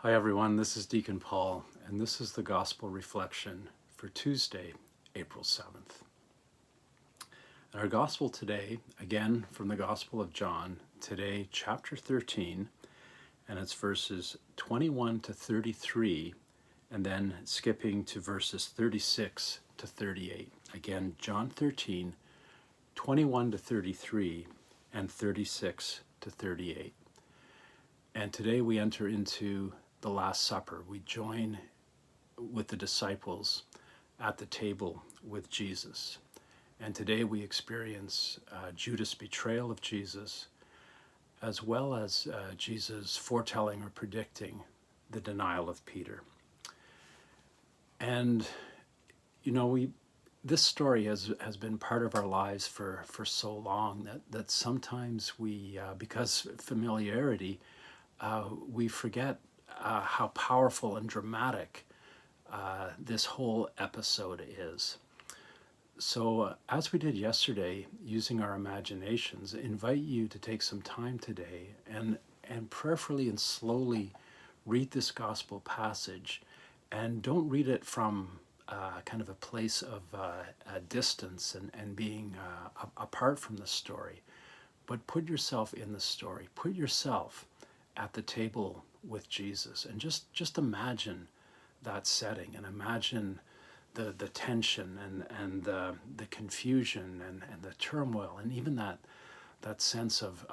Hi everyone, this is Deacon Paul, and this is the Gospel Reflection for Tuesday, April 7th. Our Gospel today, again from the Gospel of John, today chapter 13, and it's verses 21 to 33, and then skipping to verses 36 to 38. Again, John 13, 21 to 33, and 36 to 38. And today we enter into the Last Supper. We join with the disciples at the table with Jesus. And today we experience Judas' betrayal of Jesus, as well as Jesus foretelling or predicting the denial of Peter. And, you know, this story has been part of our lives for so long that sometimes we, because familiarity, we forget how powerful and dramatic this whole episode is. So as we did yesterday, using our imaginations, invite you to take some time today and prayerfully and slowly read this gospel passage, and don't read it from kind of a place of a distance and being apart from the story, but put yourself in the story. Put yourself at the table with Jesus, and just imagine that setting, and imagine the tension and the confusion and the turmoil, and even that sense of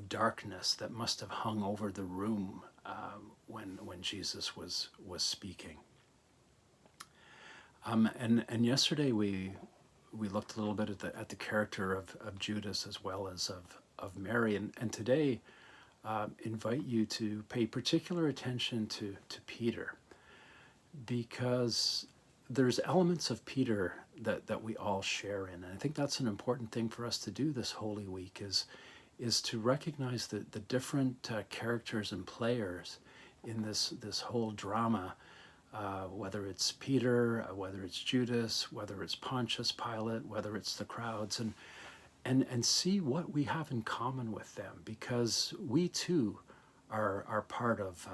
darkness that must have hung over the room when Jesus was speaking. And yesterday we looked a little bit at the character of Judas as well as of Mary, and today invite you to pay particular attention to Peter, because there's elements of Peter that we all share in. And I think that's an important thing for us to do this Holy Week, is to recognize the different characters and players in this whole drama, whether it's Peter, whether it's Judas, whether it's Pontius Pilate, whether it's the crowds, and see what we have in common with them, because we too are part of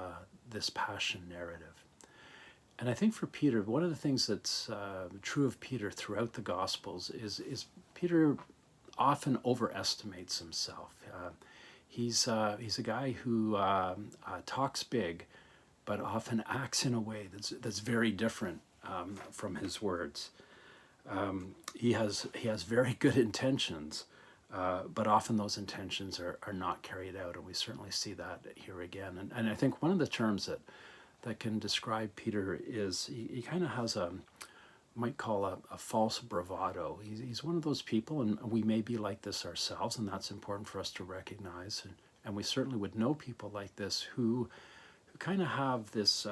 this passion narrative. And I think for Peter, one of the things that's true of Peter throughout the Gospels is Peter often overestimates himself. He's a guy who talks big, but often acts in a way that's very different from his words. He has very good intentions, but often those intentions are not carried out, and we certainly see that here again. And I think one of the terms that can describe Peter is he kind of has might call a false bravado. He's one of those people, and we may be like this ourselves, and that's important for us to recognize. And we certainly would know people like this who kind of have this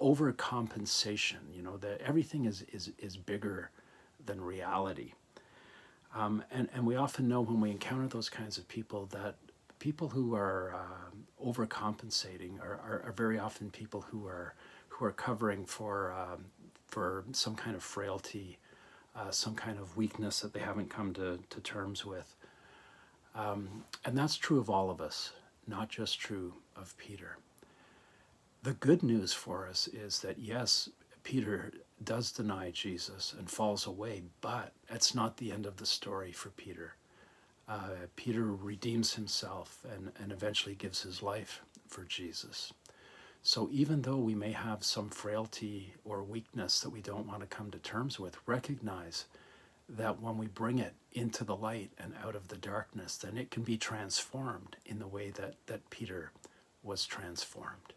overcompensation, that everything is bigger than reality. And we often know when we encounter those kinds of people that people who are overcompensating are very often people who are covering for some kind of frailty, some kind of weakness that they haven't come to terms with. And that's true of all of us, not just true of Peter. The good news for us is that, yes, Peter does deny Jesus and falls away, but it's not the end of the story for Peter. Peter redeems himself and eventually gives his life for Jesus. So even though we may have some frailty or weakness that we don't want to come to terms with, recognize that when we bring it into the light and out of the darkness, then it can be transformed in the way that Peter was transformed.